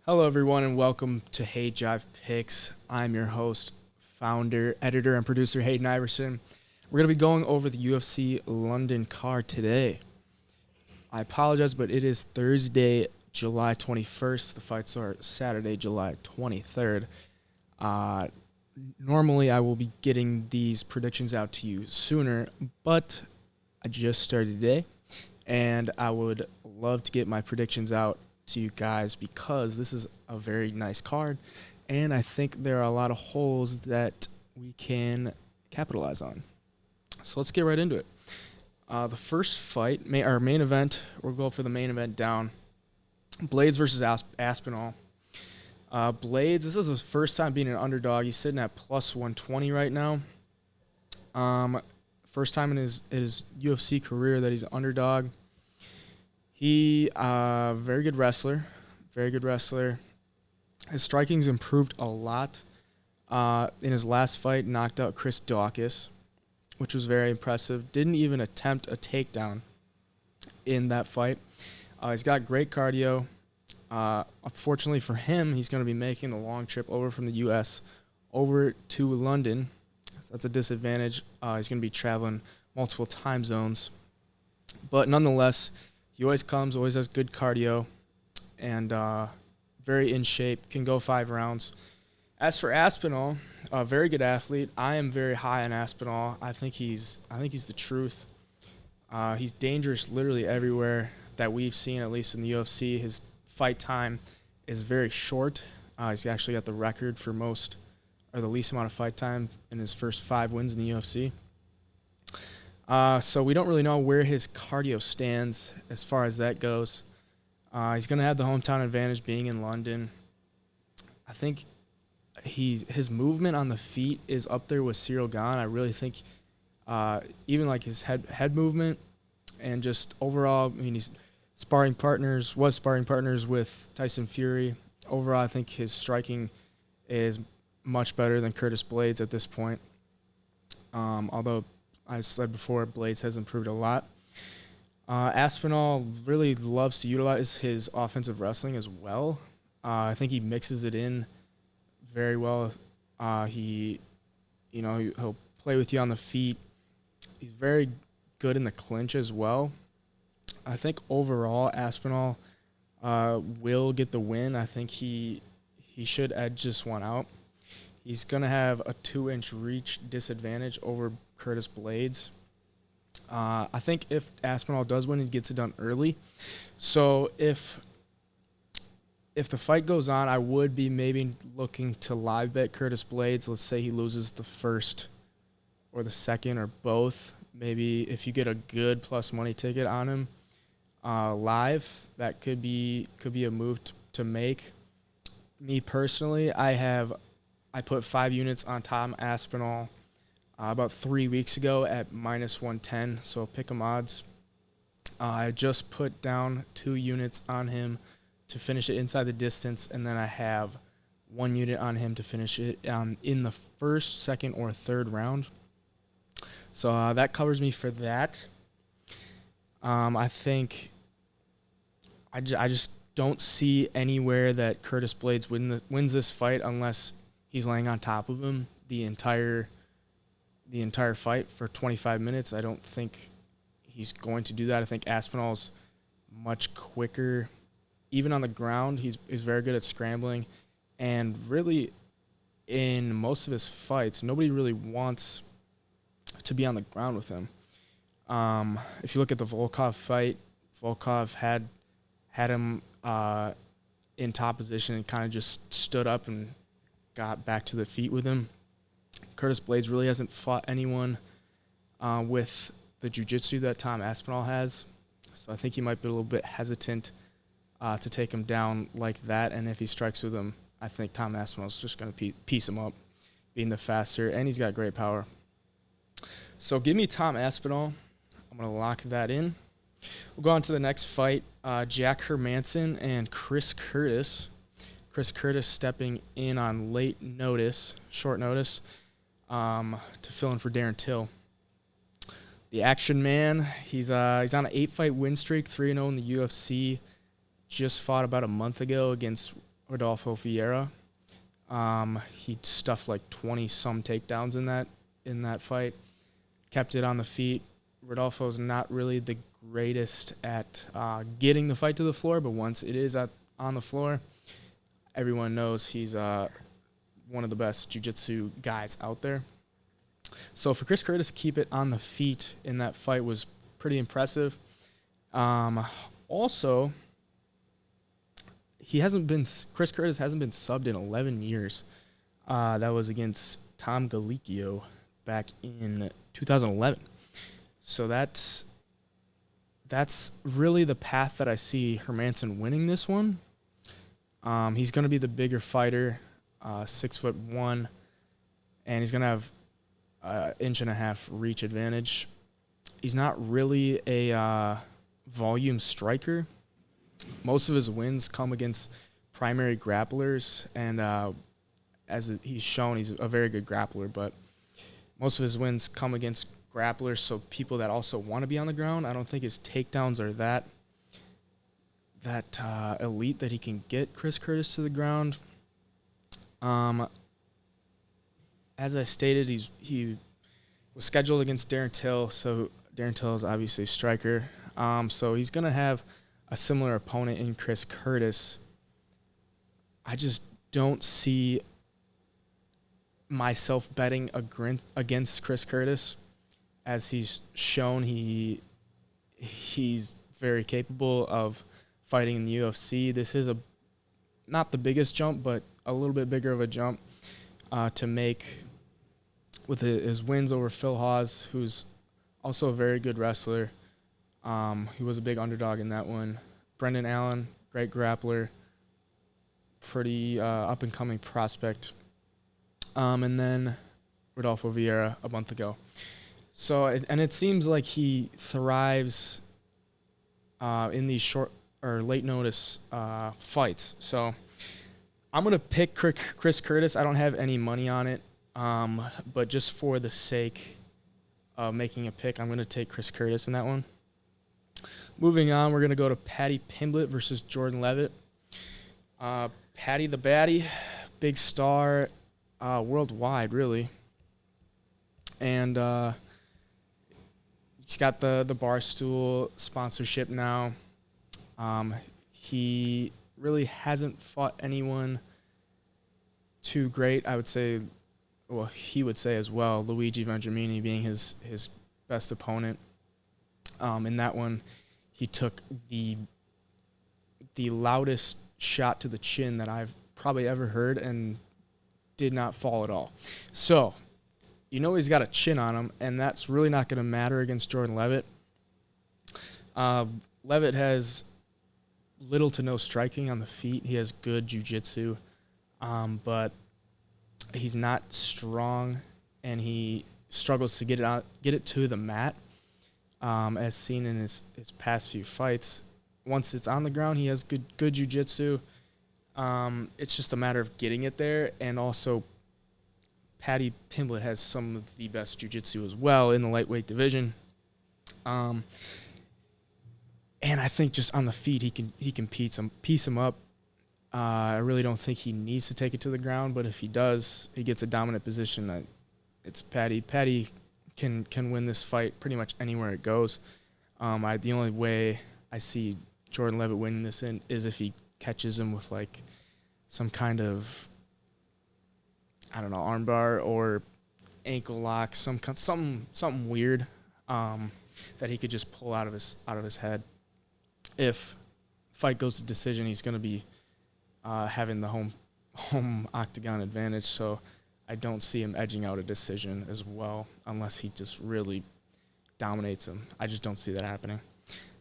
Hello, everyone, and welcome to Hey Jive Picks. I'm your host, founder, editor, and producer Hayden Iverson. We're going to be going over the UFC London card today. I apologize, but it is Thursday, July 21st. The fights are Saturday, July 23rd. Normally, I will be getting these predictions out to you sooner, but I just started today, and I would love to get my predictions out to you guys because this is a very nice card, and I think there are a lot of holes that we can capitalize on. So let's get right into it. The first fight, main event, we'll go for the main event down. Blaydes versus Aspinall. Blaydes, this is his first time being an underdog. He's sitting at plus 120 right now. First time in his UFC career that he's an underdog. He, very good wrestler. His striking's improved a lot. In his last fight, knocked out Chris Daukaus, which was very impressive. Didn't even attempt a takedown in that fight. He's got great cardio. Unfortunately for him, he's going to be making the long trip over from the U.S. over to London. So that's a disadvantage. He's going to be traveling multiple time zones. But nonetheless, he always has good cardio, and very in shape, can go 5 rounds. As for Aspinall, a very good athlete. I am very high on Aspinall. I think he's the truth. He's dangerous literally everywhere that we've seen, at least in the UFC. His fight time is very short. He's actually got the record for the least amount of fight time in his first 5 wins in the UFC. So we don't really know where his cardio stands as far as that goes. He's going to have the hometown advantage being in London. I think his movement on the feet is up there with Cyril Gane. I really think even like his head movement and just overall, I mean, he's sparring partners with Tyson Fury. Overall, I think his striking is much better than Curtis Blaydes at this point. Although I said before, Blaydes has improved a lot. Aspinall really loves to utilize his offensive wrestling as well. I think he mixes it in very well. He'll play with you on the feet. He's very good in the clinch as well. I think overall Aspinall will get the win. I think he should edge this one out. He's going to have a 2-inch reach disadvantage over Curtis Blaydes. I think if Aspinall does win, he gets it done early. So if the fight goes on, I would be maybe looking to live bet Curtis Blaydes. Let's say he loses the first or the second or both. Maybe if you get a good plus money ticket on him live, that could be a move to make. Me personally, I put 5 units on Tom Aspinall about 3 weeks ago at minus 110, so pick 'em odds. I just put down 2 units on him to finish it inside the distance, and then I have 1 unit on him to finish it in the first, second, or third round. So that covers me for that. I think I just don't see anywhere that Curtis Blaydes wins this fight unless he's laying on top of him the entire fight for 25 minutes. I don't think he's going to do that. I think Aspinall's much quicker. Even on the ground, he's very good at scrambling. And really, in most of his fights, nobody really wants to be on the ground with him. If you look at the Volkov fight, Volkov had him in top position and kind of just stood up and got back to the feet with him. Curtis Blaydes really hasn't fought anyone with the jiu-jitsu that Tom Aspinall has. So I think he might be a little bit hesitant to take him down like that. And if he strikes with him, I think Tom Aspinall's just going to piece him up, being the faster. And he's got great power. So give me Tom Aspinall. I'm going to lock that in. We'll go on to the next fight. Jack Hermansen and Chris Curtis. Chris Curtis stepping in on short notice, to fill in for Darren Till. The action man, he's on an 8-fight win streak, 3-0 in the UFC. Just fought about a month ago against Rodolfo Vieira. He stuffed like 20-some takedowns in that fight. Kept it on the feet. Rodolfo's not really the greatest at getting the fight to the floor, but once it is on the floor, everyone knows he's one of the best jiu-jitsu guys out there. So for Chris Curtis to keep it on the feet in that fight was pretty impressive. Also, Chris Curtis hasn't been subbed in 11 years. That was against Tom Galicchio back in 2011. So that's really the path that I see Hermansen winning this one. He's going to be the bigger fighter, 6'1", and he's going to have 1.5 inch reach advantage. He's not really a volume striker. Most of his wins come against primary grapplers, and as he's shown, he's a very good grappler, but most of his wins come against grapplers, so people that also want to be on the ground. I don't think his takedowns are that elite that he can get Chris Curtis to the ground. As I stated, he was scheduled against Darren Till, so Darren Till is obviously a striker. So he's going to have a similar opponent in Chris Curtis. I just don't see myself betting against Chris Curtis, as he's shown he's very capable of fighting in the UFC. This is not the biggest jump, but a little bit bigger of a jump to make with his wins over Phil Hawes, who's also a very good wrestler. He was a big underdog in that one. Brendan Allen, great grappler, pretty up-and-coming prospect. And then Rodolfo Vieira a month ago. So, and it seems like he thrives in these short or late notice fights. So I'm going to pick Chris Curtis. I don't have any money on it, but just for the sake of making a pick, I'm going to take Chris Curtis in that one. Moving on, we're going to go to Paddy Pimblett versus Jordan Levitt. Paddy the Baddie, big star worldwide, really. And he's got the Barstool sponsorship now. He really hasn't fought anyone too great. I would say, well, he would say as well, Luigi Vendramini being his best opponent. In that one, he took the loudest shot to the chin that I've probably ever heard and did not fall at all. So, you know he's got a chin on him, and that's really not going to matter against Jordan Levitt. Levitt has little to no striking on the feet. He has good jiu-jitsu, but he's not strong, and he struggles to get it to the mat, as seen in his past few fights. Once it's on the ground, he has good jiu-jitsu. It's just a matter of getting it there, and also Paddy Pimblett has some of the best jiu-jitsu as well in the lightweight division. And I think just on the feet, he can piece him up. I really don't think he needs to take it to the ground, but if he does, he gets a dominant position. It's Paddy. Paddy can win this fight pretty much anywhere it goes. The only way I see Jordan Levitt winning this is if he catches him with like some kind of, I don't know, armbar or ankle lock, something weird that he could just pull out of his head. If fight goes to decision, he's going to be having the home octagon advantage. So I don't see him edging out a decision as well, unless he just really dominates him. I just don't see that happening.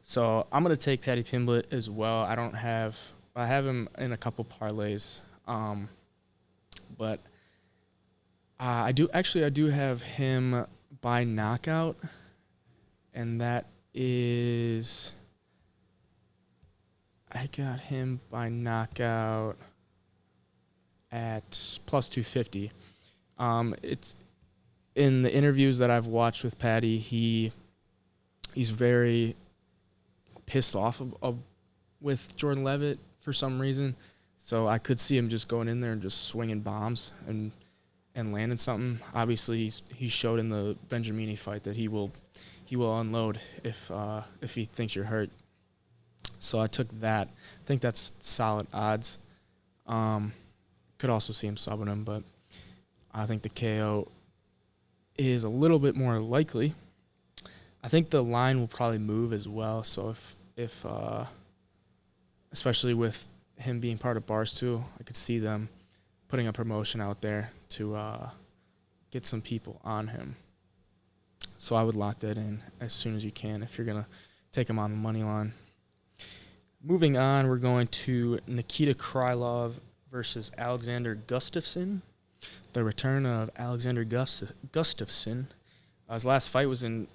So I'm going to take Paddy Pimblett as well. I have him in a couple parlays, but I do have him by knockout, and that is, I got him by knockout at plus 250. It's in the interviews that I've watched with Paddy, he's very pissed off with Jordan Levitt for some reason. So I could see him just going in there and just swinging bombs and landing something. Obviously, he showed in the Benjamini fight that he will unload if he thinks you're hurt. So I took that. I think that's solid odds. Could also see him subbing him, but I think the KO is a little bit more likely. I think the line will probably move as well. So if especially with him being part of Barstool, I could see them putting a promotion out there to get some people on him. So I would lock that in as soon as you can if you're going to take him on the money line. Moving on, we're going to Nikita Krylov versus Alexander Gustafsson. The return of Alexander Gustafsson. His last fight was in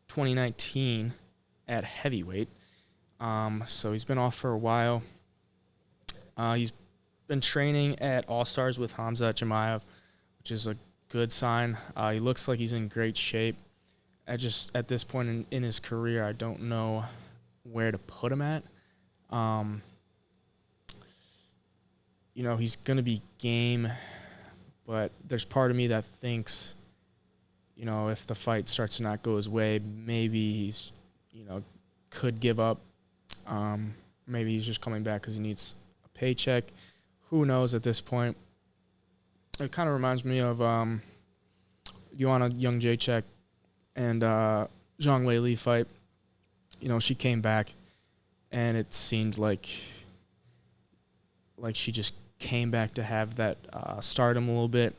2019 at heavyweight. So he's been off for a while. He's been training at All-Stars with Khamzat Chimaev, which is a good sign. He looks like he's in great shape. At this point in his career, I don't know where to put him at. He's going to be game, but there's part of me that thinks, if the fight starts to not go his way, maybe he's, could give up. Maybe he's just coming back because he needs a paycheck. Who knows at this point? It kind of reminds me of Joanna Jędrzejczyk and Zhang Weili fight. She came back, and it seemed like she just came back to have that stardom a little bit.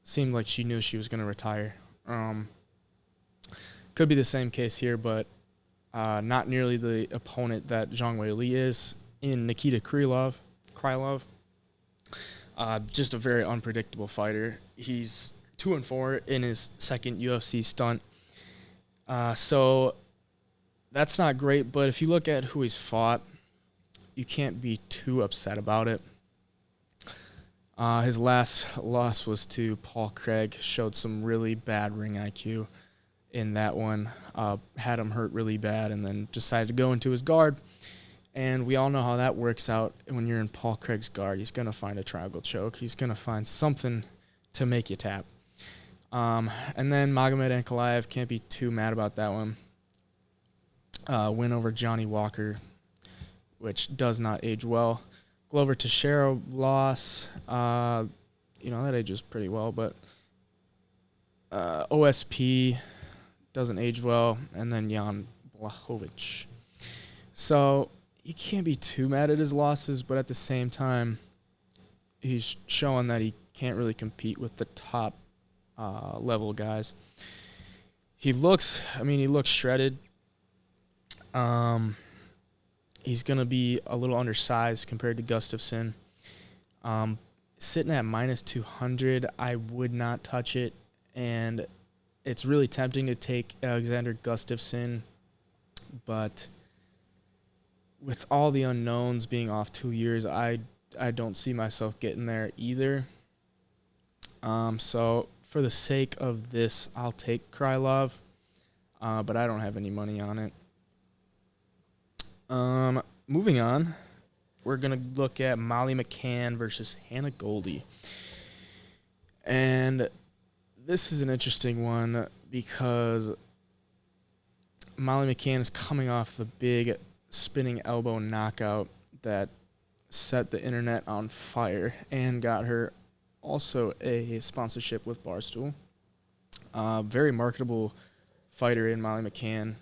Seemed like she knew she was going to retire. Could be the same case here, but not nearly the opponent that Zhang Weili is in Nikita Krylov. Just a very unpredictable fighter. He's 2-4 in his second UFC stunt. So that's not great, but if you look at who he's fought, you can't be too upset about it. His last loss was to Paul Craig. Showed some really bad ring IQ in that one. Had him hurt really bad and then decided to go into his guard. And we all know how that works out when you're in Paul Craig's guard. He's going to find a triangle choke. He's going to find something to make you tap. And then Magomed Ankalaev, can't be too mad about that one. Win over Johnny Walker, which does not age well. Glover Teixeira loss. That ages pretty well, but OSP doesn't age well. And then Jan Blachowicz. So you can't be too mad at his losses, but at the same time, he's showing that he can't really compete with the top level guys. He looks shredded. He's going to be a little undersized compared to Gustafsson. Sitting at minus 200, I would not touch it. And it's really tempting to take Alexander Gustafsson, but with all the unknowns being off 2 years, I don't see myself getting there either. So for the sake of this, I'll take Krylov, but I don't have any money on it. Moving on, we're going to look at Molly McCann versus Hannah Goldy. And this is an interesting one because Molly McCann is coming off the big spinning elbow knockout that set the internet on fire and got her also a sponsorship with Barstool. Very marketable fighter in Molly McCann.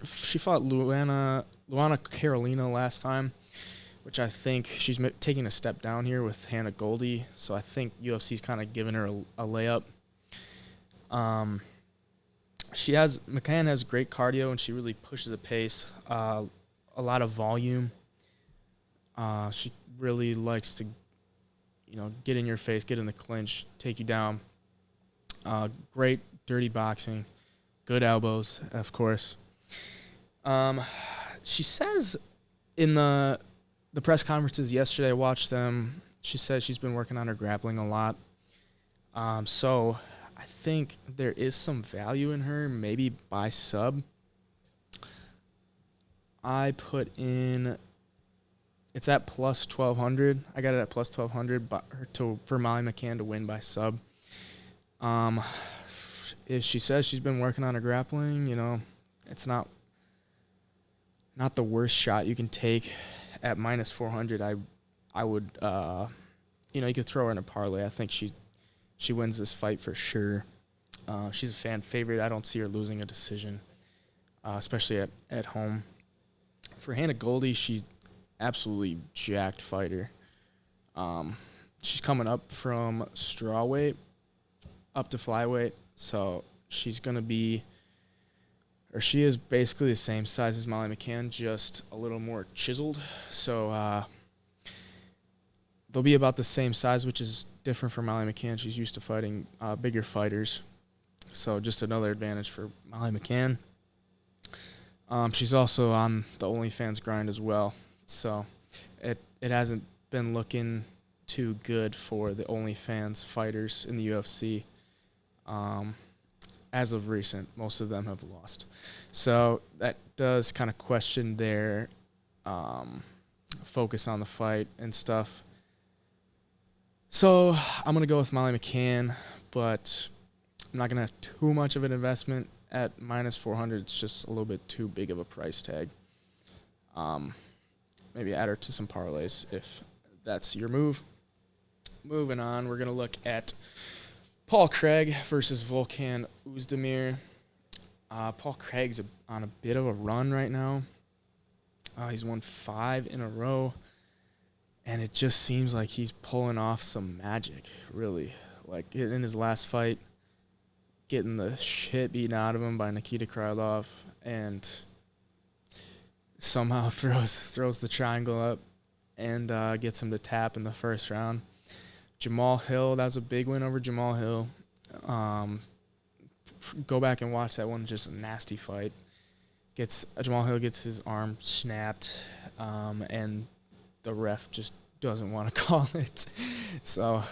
She fought Luana Carolina last time, which I think she's taking a step down here with Hannah Goldy. So I think UFC's kind of giving her a layup. McCann has great cardio, and she really pushes the pace. A lot of volume. She really likes to, get in your face, get in the clinch, take you down. Great dirty boxing, good elbows, of course. She says in the press conferences yesterday, I watched them. She says she's been working on her grappling a lot. So I think there is some value in her, maybe by sub. I put in It's at plus 1,200. I got it at plus 1,200 for Molly McCann to win by sub. If she says she's been working on her grappling, it's not the worst shot you can take at minus 400. I would, you could throw her in a parlay. I think she wins this fight for sure. She's a fan favorite. I don't see her losing a decision, especially at home. For Hannah Goldy, she's absolutely jacked fighter. She's coming up from strawweight up to flyweight, so she's going to be, or she is basically the same size as Molly McCann, just a little more chiseled. So they'll be about the same size, which is different for Molly McCann. She's used to fighting bigger fighters, so just another advantage for Molly McCann. She's also on the OnlyFans grind as well, so it hasn't been looking too good for the OnlyFans fighters in the UFC. As of recent, most of them have lost. So that does kind of question their focus on the fight and stuff. So I'm going to go with Molly McCann, but I'm not going to have too much of an investment at minus 400. It's just a little bit too big of a price tag. Maybe add her to some parlays if that's your move. Moving on, we're going to look at Paul Craig versus Volkan Oezdemir. Paul Craig's on a bit of a run right now. He's won 5 in a row, and it just seems like he's pulling off some magic, really. Like in his last fight, getting the shit beaten out of him by Nikita Krylov, and somehow throws the triangle up and gets him to tap in the first round. Jamal Hill, that was a big win over Jamal Hill. Go back and watch that one, just a nasty fight. Jamal Hill gets his arm snapped, and the ref just doesn't want to call it. So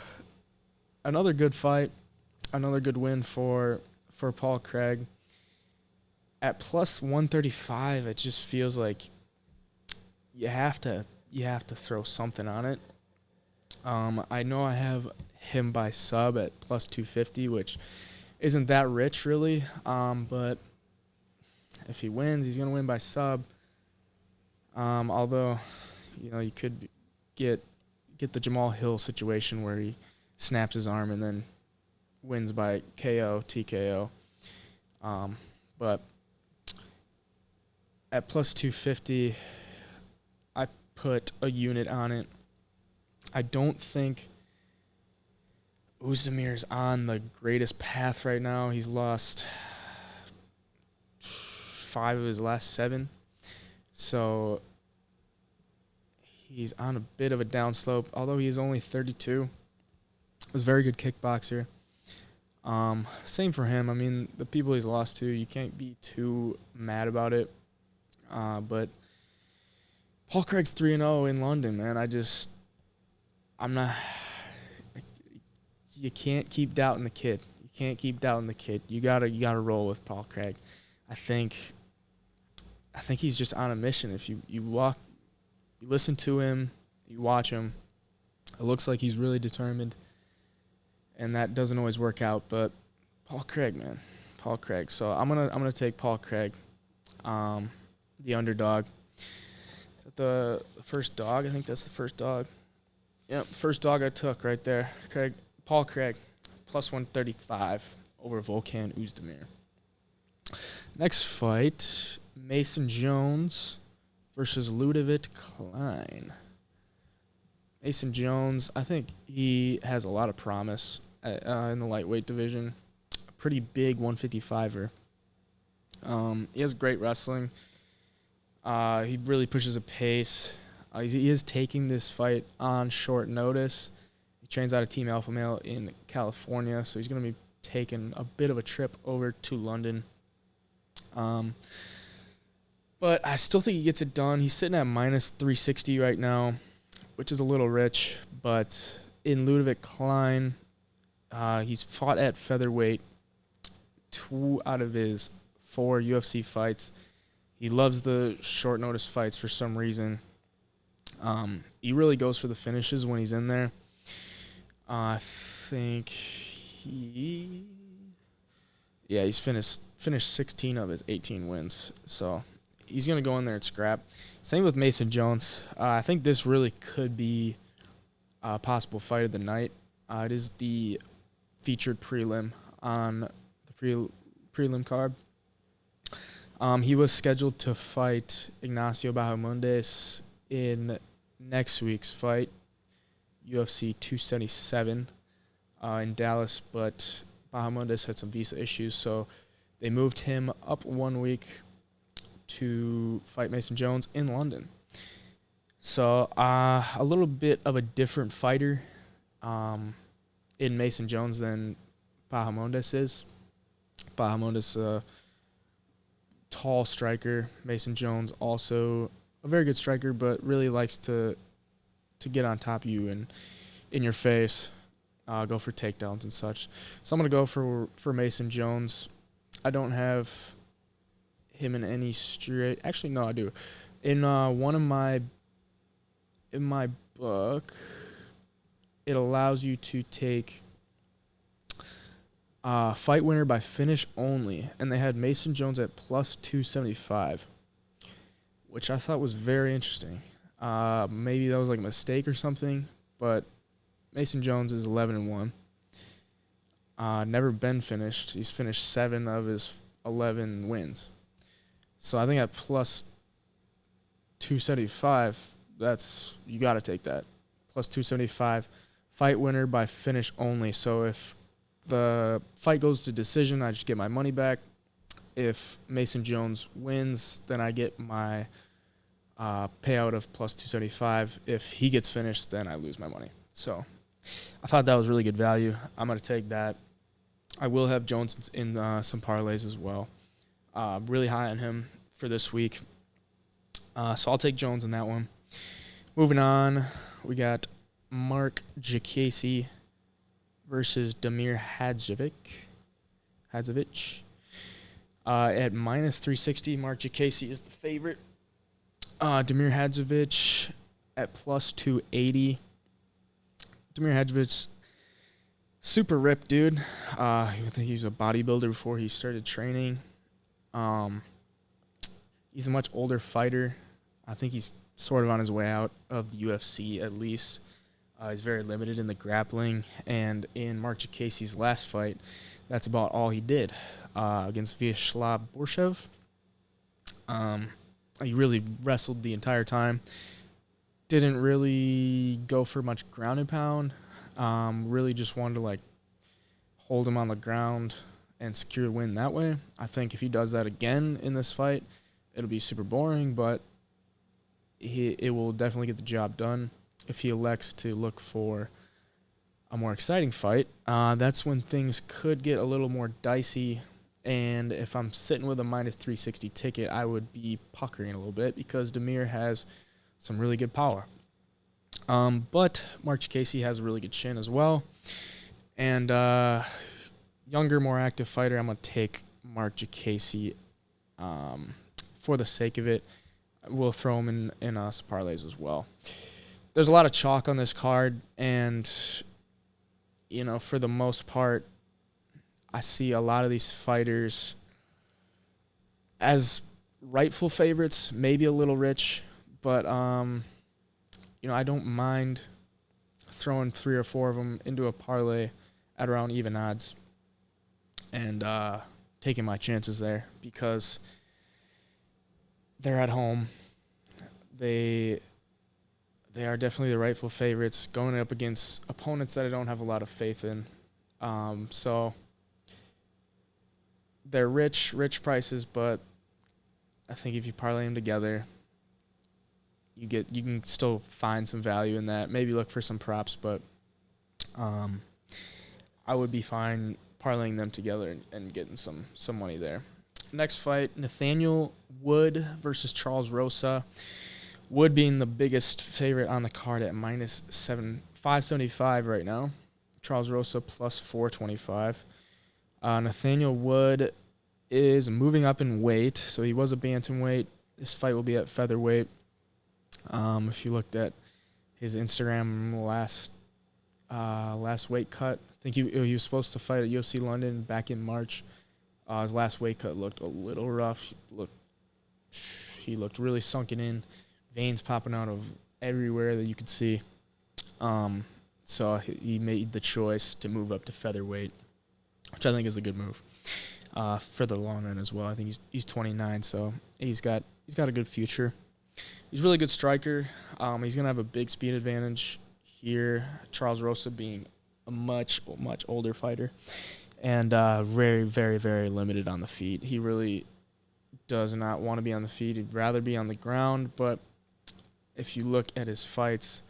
another good fight, another good win for Paul Craig. At plus 135, it just feels like you have to throw something on it. I know I have him by sub at plus 250, which isn't that rich really. But if he wins, he's gonna win by sub. Although, you could get the Jamal Hill situation where he snaps his arm and then wins by KO, TKO. But at plus 250, I put a unit on it. I don't think Oezdemir's on the greatest path right now. He's lost 5 of his last 7. So he's on a bit of a downslope, although he's only 32. Was a very good kickboxer. Same for him. I mean, the people he's lost to, you can't be too mad about it. But Paul Craig's 3-0 in London, man. I'm not. You can't keep doubting the kid. You gotta roll with Paul Craig. I think he's just on a mission. If you listen to him, you watch him, it looks like he's really determined, and that doesn't always work out. But Paul Craig, man, Paul Craig. So I'm gonna take Paul Craig, the underdog. Is that the first dog? I think that's the first dog. Yep, first dog I took right there. Paul Craig, plus 135 over Volkan Oezdemir. Next fight, Mason Jones versus Levitt Klein. Mason Jones, I think he has a lot of promise in the lightweight division. A pretty big 155er. He has great wrestling. He really pushes a pace. He is taking this fight on short notice. He trains out of Team Alpha Male in California, so he's going to be taking a bit of a trip over to London. But I still think he gets it done. He's sitting at minus 360 right now, which is a little rich. But in Levitt Klein, he's fought at featherweight 2 out of his 4 UFC fights. He loves the short notice fights for some reason. He really goes for the finishes when he's in there. I think he's finished 16 of his 18 wins. So he's going to go in there and scrap. Same with Mason Jones. I think this really could be a possible fight of the night. It is the featured prelim on the prelim card. He was scheduled to fight Ignacio Bahamondes in next week's fight, UFC 277 in Dallas, but Bahamondes had some visa issues, so they moved him up 1 week to fight Mason Jones in London. So a little bit of a different fighter in Mason Jones than Bahamondes is. Bahamondes tall striker. Mason Jones also a very good striker, but really likes to get on top of you and in your face, go for takedowns and such. So I'm going to go for Mason Jones. I don't have him in any straight. Actually, no, I do. In in my book, it allows you to take fight winner by finish only, and they had Mason Jones at plus 275, which I thought was very interesting. Maybe that was like a mistake or something, but Mason Jones is 11-1. Never been finished. He's finished 7 of his 11 wins. So I think at plus 275, you got to take that. Plus 275, fight winner by finish only. So if the fight goes to decision, I just get my money back. If Mason Jones wins, then I get my payout of plus 275. If he gets finished, then I lose my money. So I thought that was really good value. I'm going to take that. I will have Jones in some parlays as well. Really high on him for this week. So I'll take Jones in that one. Moving on, we got Mark Jacasey versus Damir Hadzovic. At minus 360, Mark Jacasey is the favorite. Damir Hadzovic at plus 280. Damir Hadzovic, super ripped dude. I think he was a bodybuilder before he started training. He's a much older fighter. I think he's sort of on his way out of the UFC at least. He's very limited in the grappling, and in Mark Jacasey's last fight, that's about all he did against Vyacheslav Borshev. He really wrestled the entire time. Didn't really go for much ground and pound. Really just wanted to hold him on the ground and secure the win that way. I think if he does that again in this fight, it'll be super boring, but it will definitely get the job done. If he elects to look for a more exciting fight, that's when things could get a little more dicey. And if I'm sitting with a minus 360 ticket, I would be puckering a little bit because Damir has some really good power. But Mark Jacasey has a really good chin as well. And younger, more active fighter, I'm going to take Mark Jacasey for the sake of it. We'll throw him in some parlays as well. There's a lot of chalk on this card, and, for the most part, I see a lot of these fighters as rightful favorites, maybe a little rich, but, I don't mind throwing 3 or 4 of them into a parlay at around even odds and taking my chances there because they're at home. They are definitely the rightful favorites going up against opponents that I don't have a lot of faith in. So they're rich prices, but I think if you parlay them together, you can still find some value in that. Maybe look for some props, but I would be fine parlaying them together and getting some money there. Next fight, Nathaniel Wood versus Charles Rosa. Wood being the biggest favorite on the card at minus 575 right now. Charles Rosa plus 425. Nathaniel Wood is moving up in weight, so he was a bantamweight. This fight will be at featherweight. If you looked at his Instagram last weight cut, I think he was supposed to fight at UFC London back in March. His last weight cut looked a little rough. He looked really sunken in, veins popping out of everywhere that you could see. So he made the choice to move up to featherweight, which I think is a good move for the long run as well. I think he's 29, so he's got a good future. He's a really good striker. He's gonna have a big speed advantage here. Charles Rosa being a much older fighter, and very, very, very limited on the feet. He really does not want to be on the feet. He'd rather be on the ground. But if you look at his fights,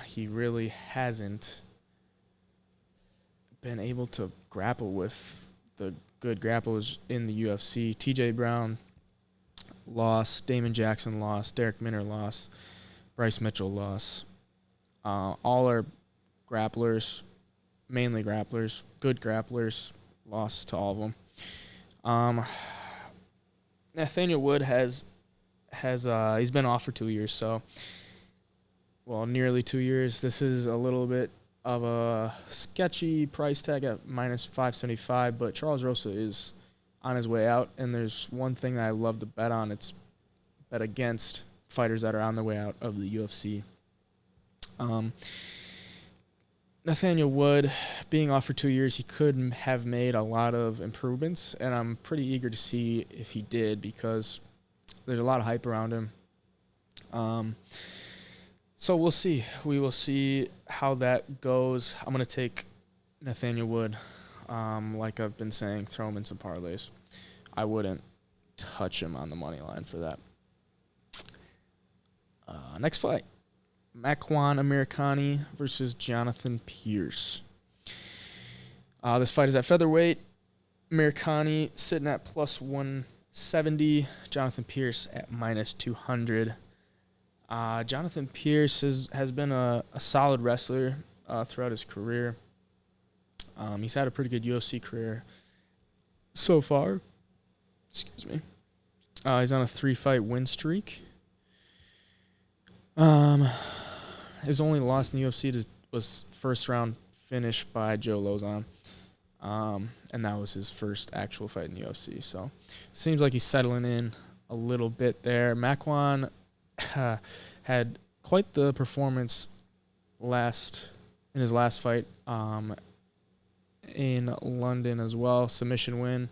he really hasn't been able to grapple with the good grapplers in the UFC. TJ Brown lost, Damon Jackson lost, Derek Minner lost, Bryce Mitchell lost. All are grapplers, mainly grapplers, good grapplers, lost to all of them. Nathaniel Wood has he's been off for 2 years, so nearly 2 years. This is a little bit of a sketchy price tag at minus 575, but Charles Rosa is on his way out, and there's one thing that I love to bet on. It's bet against fighters that are on their way out of the UFC. Nathaniel Wood, being off for 2 years, he could have made a lot of improvements, and I'm pretty eager to see if he did because there's a lot of hype around him. So we'll see. We will see how that goes. I'm going to take Nathaniel Wood. Like I've been saying, throw him in some parlays. I wouldn't touch him on the money line for that. Next fight. McCann Americani versus Jonathan Pierce. This fight is at featherweight. Americani sitting at plus 170. Jonathan Pierce at minus 200. Jonathan Pierce has been a solid wrestler throughout his career. He's had a pretty good UFC career so far. Excuse me. He's on a 3-fight win streak. His only loss in the UFC was first round finish by Joe Lozon. And that was his first actual fight in the UFC. So seems like he's settling in a little bit there. McCann had quite the performance in his last fight in London as well. Submission win.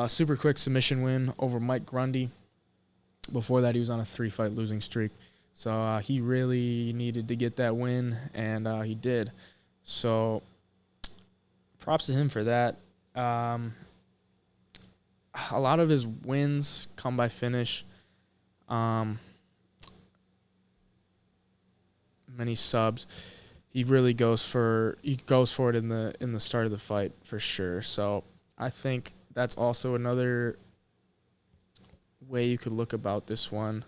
Super quick submission win over Mike Grundy. Before that, he was on a 3-fight losing streak. So he really needed to get that win, and he did. So props to him for that. A lot of his wins come by finish. Many subs. He really goes for it in the start of the fight for sure. So I think that's also another way you could look about this one.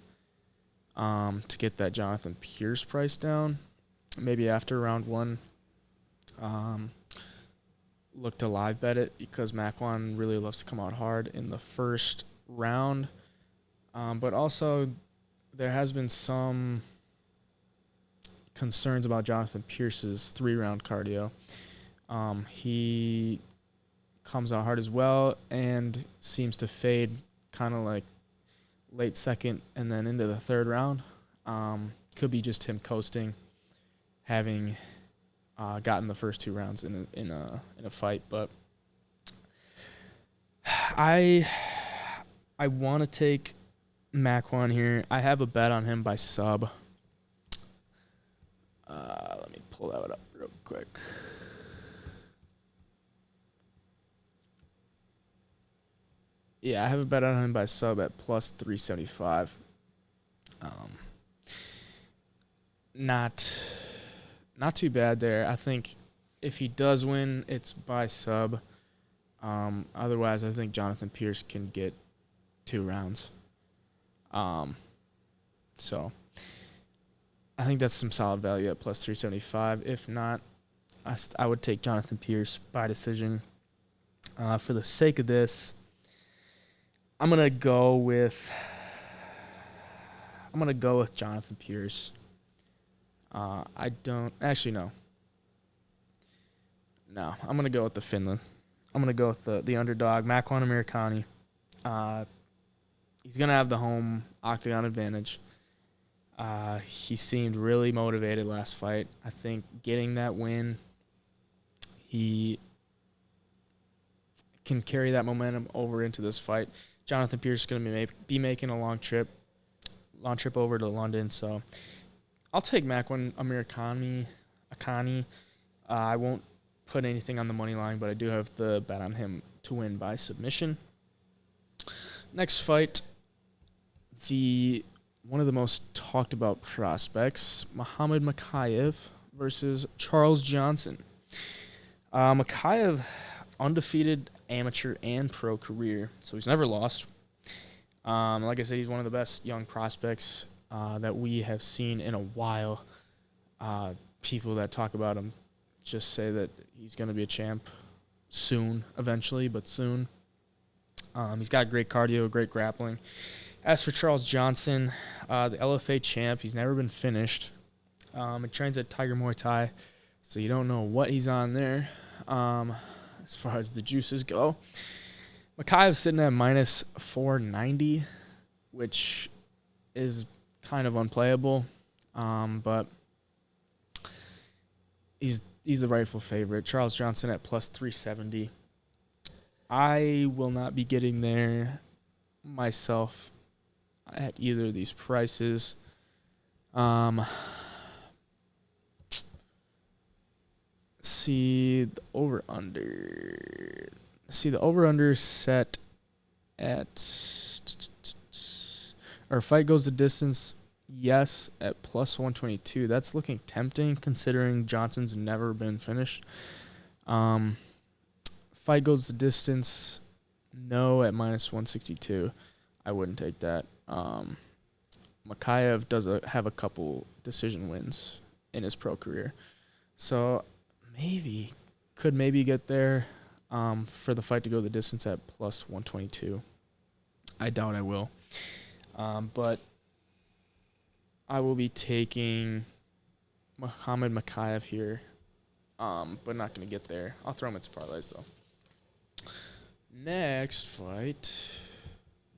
To get that Jonathan Pierce price down, maybe after round one. Look to live bet it because McCann really loves to come out hard in the first round. But also there has been some concerns about Jonathan Pierce's 3-round cardio. He comes out hard as well and seems to fade kind of like late second and then into the third round. Could be just him coasting, having gotten the first 2 rounds in a fight. But I want to take McCann here. I have a bet on him by sub. Let me pull that up real quick. Yeah, I have a bet on him by sub at plus 375. Not too bad there. I think if he does win, it's by sub. Otherwise, I think Jonathan Pierce can get 2 rounds. So I think that's some solid value at plus 375. If not, I would take Jonathan Pierce by decision. For the sake of this, I'm going to go with I'm gonna go with Jonathan Pierce. I don't actually no. No, I'm gonna go with the Finland. I'm gonna go with the underdog, McCann Americani. He's gonna have the home octagon advantage. He seemed really motivated last fight. I think getting that win, he can carry that momentum over into this fight. Jonathan Pierce is going to be making a long trip over to London. So I'll take McCann Akani. I won't put anything on the money line, but I do have the bet on him to win by submission. Next fight, one of the most talked about prospects, Muhammad Mokaev versus Charles Johnson. Mokaev, undefeated amateur and pro career, so he's never lost. Like I said, he's one of the best young prospects that we have seen in a while. People that talk about him just say that he's going to be a champ soon, eventually, but soon. He's got great cardio, great grappling. As for Charles Johnson, the LFA champ, he's never been finished. He trains at Tiger Muay Thai, so you don't know what he's on there as far as the juices go. Mokaev's sitting at minus 490, which is kind of unplayable, but he's the rightful favorite. Charles Johnson at plus 370. I will not be getting there myself at either of these prices. See the over-under set at, or fight goes the distance, yes, at plus 122. That's looking tempting considering Johnson's never been finished. Fight goes the distance, no, at minus 162. I wouldn't take that. Mokaev does have a couple decision wins in his pro career. So could maybe get there for the fight to go the distance at plus 122. I doubt I will. But I will be taking Muhammad Mokaev here, but not going to get there. I'll throw him into parlays, though. Next fight,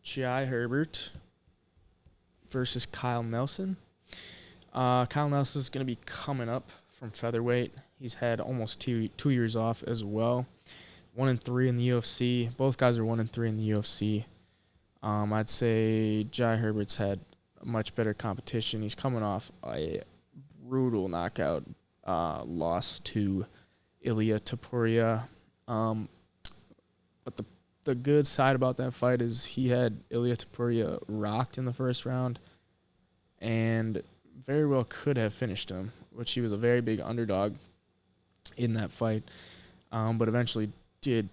Jai Herbert versus Kyle Nelson. Kyle Nelson is going to be coming up from featherweight. He's had almost two years off as well. 1-3 in the UFC. Both guys are 1-3 in the UFC. I'd say Jai Herbert's had a much better competition. He's coming off a brutal knockout loss to Ilia Topuria. But the good side about that fight is he had Ilia Topuria rocked in the first round and very well could have finished him, which he was a very big underdog in that fight, but eventually did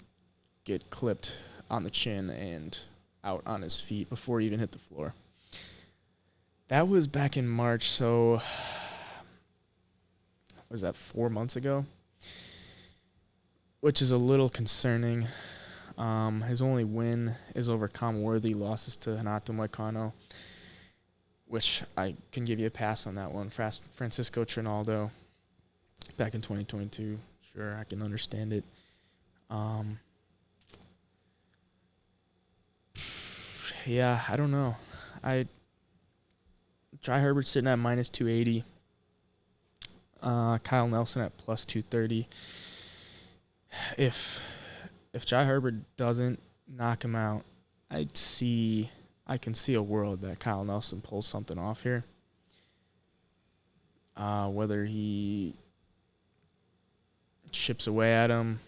get clipped on the chin and out on his feet before he even hit the floor. That was back in March, so what was that, 4 months ago? Which is a little concerning. His only win is over Worthy, losses to Renato Moicano, which I can give you a pass on that one. Francisco Trinaldo, back in 2022. Sure, I can understand it. Yeah, I don't know. Jai Herbert sitting at minus 280. Kyle Nelson at plus 230. If Jai Herbert doesn't knock him out, I can see a world that Kyle Nelson pulls something off here. Whether he chips away at him,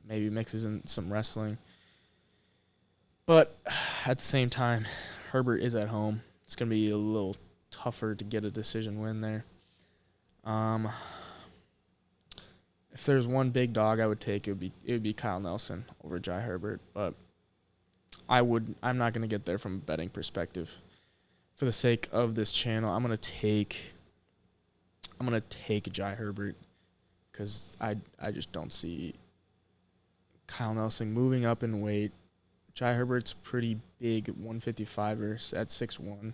maybe mixes in some wrestling. But at the same time, Herbert is at home. It's going to be a little tougher to get a decision win there. If there's one big dog I would take, it would be Kyle Nelson over Jai Herbert, but I'm not going to get there from a betting perspective. For the sake of this channel, I'm going to take Jai Herbert because I just don't see Kyle Nelson moving up in weight, Jai Herbert's pretty big 155er at 6'1".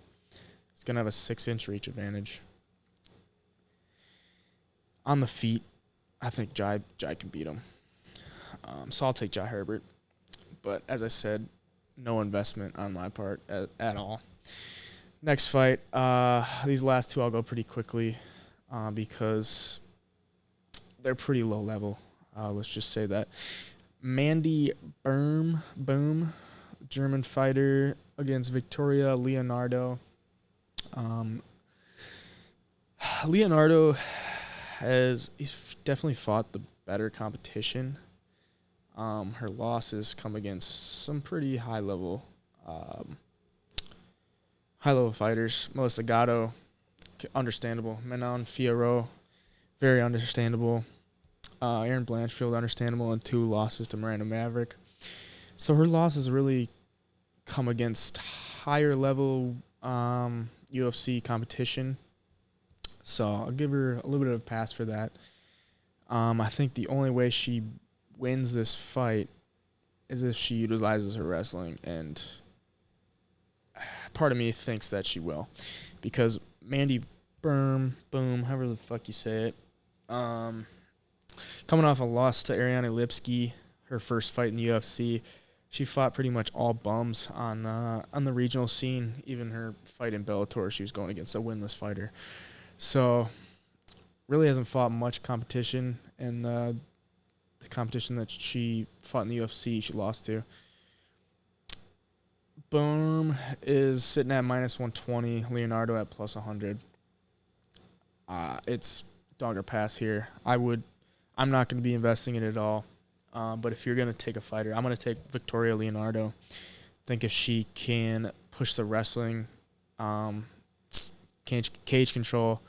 He's going to have a 6-inch reach advantage. On the feet, I think Jai can beat him. So I'll take Jai Herbert. But as I said, no investment on my part at all. Next fight, these last two I'll go pretty quickly because they're pretty low level. Let's just say that. Mandy Boom, German fighter against Victoria Leonardo. Leonardo he's definitely fought the better competition. Her losses come against some pretty high level fighters. Melissa Gatto, understandable. Menon Fierro, very understandable. Aaron Blanchfield, understandable, and 2 losses to Miranda Maverick. So her losses really come against higher level UFC competition. So I'll give her a little bit of a pass for that. I think the only way she wins this fight is if she utilizes her wrestling, and part of me thinks that she will, because Mandy Boom, however the fuck you say it, coming off a loss to Ariane Lipski, her first fight in the UFC. She fought pretty much all bums on the regional scene. Even her fight in Bellator, she was going against a winless fighter. So really hasn't fought much competition, and the competition that she fought in the UFC, she lost to. Boom is sitting at -120. Leonardo at +100. It's dog or pass here. I'm not going to be investing in it at all. But if you're going to take a fighter, I'm going to take Victoria Leonardo. I think if she can push the wrestling, cage control,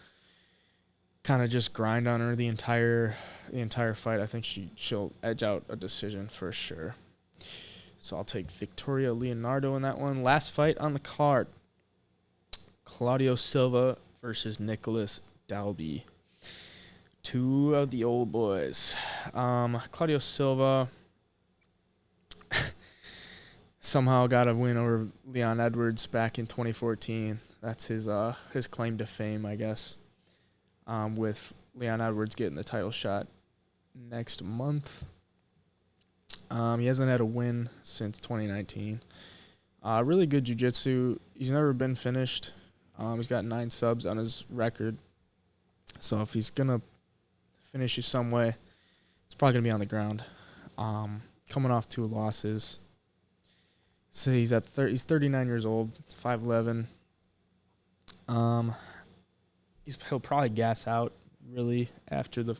kind of just grind on her the entire fight, I think she'll edge out a decision for sure. So I'll take Victoria Leonardo in that one. Last fight on the card, Claudio Silva versus Nicholas Dalby. 2 of the old boys. Claudio Silva somehow got a win over Leon Edwards back in 2014. That's his claim to fame, I guess. With Leon Edwards getting the title shot next month. He hasn't had a win since 2019. Really good jiu-jitsu. He's never been finished. He's got 9 subs on his record. So if he's going to finish you some way, it's probably going to be on the ground. Coming off 2 losses. So he's 39 years old, 5'11". He'll probably gas out, really, after the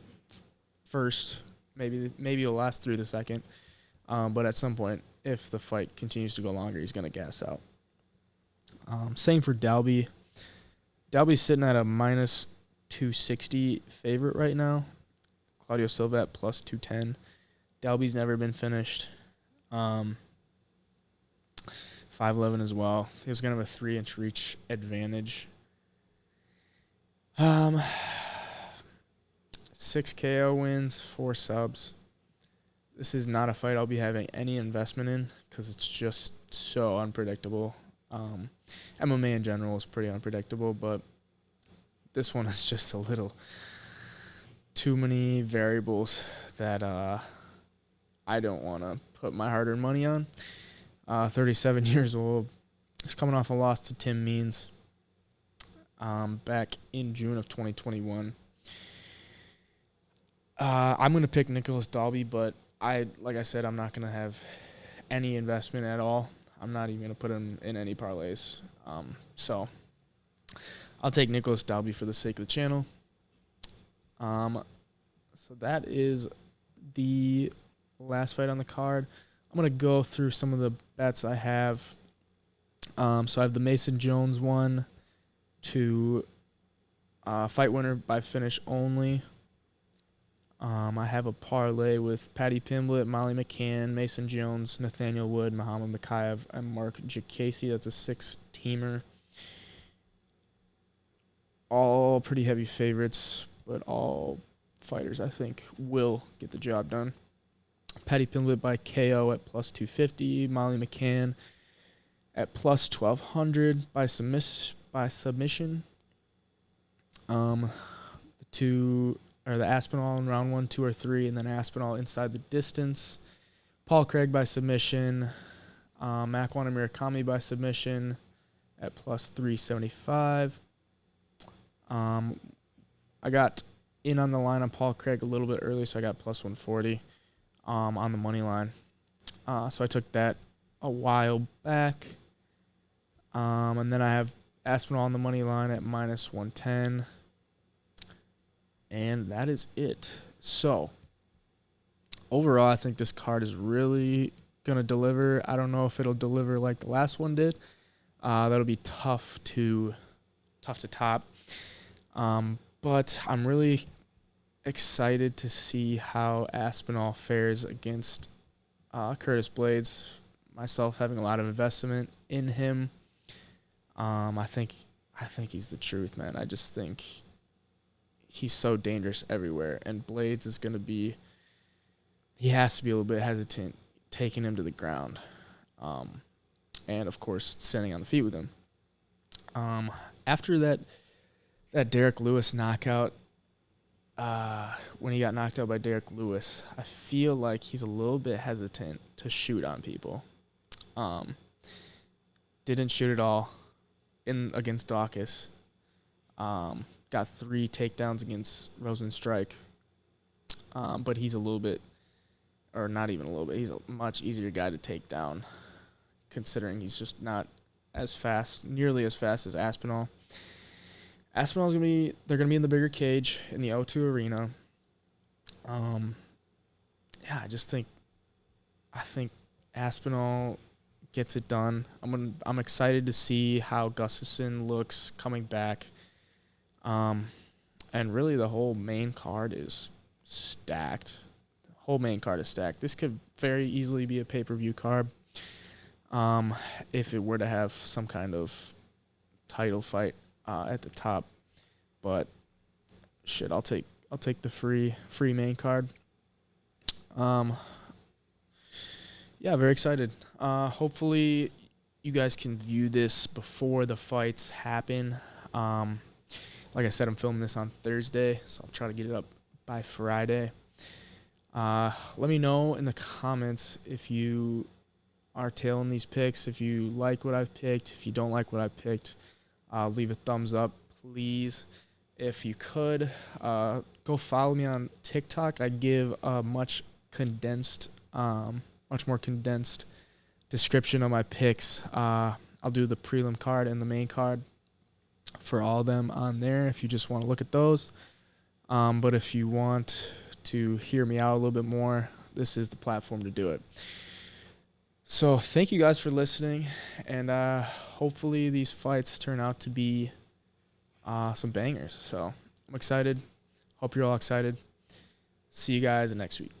first. Maybe he'll last through the second. But at some point, if the fight continues to go longer, he's going to gas out. Same for Dalby. Dalby's sitting at a -260 favorite right now. Claudio Silva at +210. Dalby's never been finished. 5'11" as well. He's going to have a 3-inch reach advantage. 6 KO wins, 4 subs. This is not a fight I'll be having any investment in because it's just so unpredictable. MMA in general is pretty unpredictable, but this one is just a little too many variables that I don't want to put my hard-earned money on. 37 years old. He's coming off a loss to Tim Means back in June of 2021. I'm going to pick Nicholas Dalby, but like I said, I'm not going to have any investment at all. I'm not even going to put him in any parlays. So I'll take Nicholas Dalby for the sake of the channel. So that is the last fight on the card. I'm going to go through some of the bets I have. So I have the Mason Jones one to fight winner by finish only. I have a parlay with Patty Pimblett, Molly McCann, Mason Jones, Nathaniel Wood, Muhammad Makayev, and Mark Jacasey. That's a 6-teamer. All pretty heavy favorites, but all fighters I think will get the job done. Paddy Pimblett by KO at plus 250. Molly McCann at plus 1200 by submission. The Aspinall in round 1, 2, or 3, and then Aspinall inside the distance. Paul Craig by submission. Makwan Murakami by submission at plus 375. I got in on the line on Paul Craig a little bit early, so I got plus 140 on the money line. So I took that a while back. And then I have Aspinall on the money line at minus 110. And that is it. So overall, I think this card is really going to deliver. I don't know if it'll deliver like the last one did. That'll be tough to top. But I'm really excited to see how Aspinall fares against Curtis Blaydes. Myself having a lot of investment in him. I think he's the truth, man. I just think he's so dangerous everywhere, and Blaydes is going to be. He has to be a little bit hesitant taking him to the ground, and of course standing on the feet with him. After that Derek Lewis knockout, when he got knocked out by Derek Lewis, I feel like he's a little bit hesitant to shoot on people. Didn't shoot at all against Dawkins. Got 3 takedowns against Rosenstrike. But he's a little bit, or not even a little bit, he's a much easier guy to take down, considering he's just not as fast, nearly as fast as Aspinall. Aspinall's they're gonna be in the bigger cage in the O2 arena. I think Aspinall gets it done. I'm excited to see how Gustafsson looks coming back. And really the whole main card is stacked. The whole main card is stacked. This could very easily be a pay-per-view card. If it were to have some kind of title fight at the top. But shit, I'll take the free main card. Very excited. Hopefully you guys can view this before the fights happen. Like I said, I'm filming this on Thursday, so I'll try to get it up by Friday. Let me know in the comments if you are tailing these picks, if you like what I've picked, if you don't like what I picked. Leave a thumbs up, please. If you could, go follow me on TikTok. I give a much more condensed description of my picks. I'll do the prelim card and the main card for all of them on there if you just want to look at those. But if you want to hear me out a little bit more, this is the platform to do it. So thank you guys for listening, and hopefully these fights turn out to be some bangers. So I'm excited. Hope you're all excited. See you guys next week.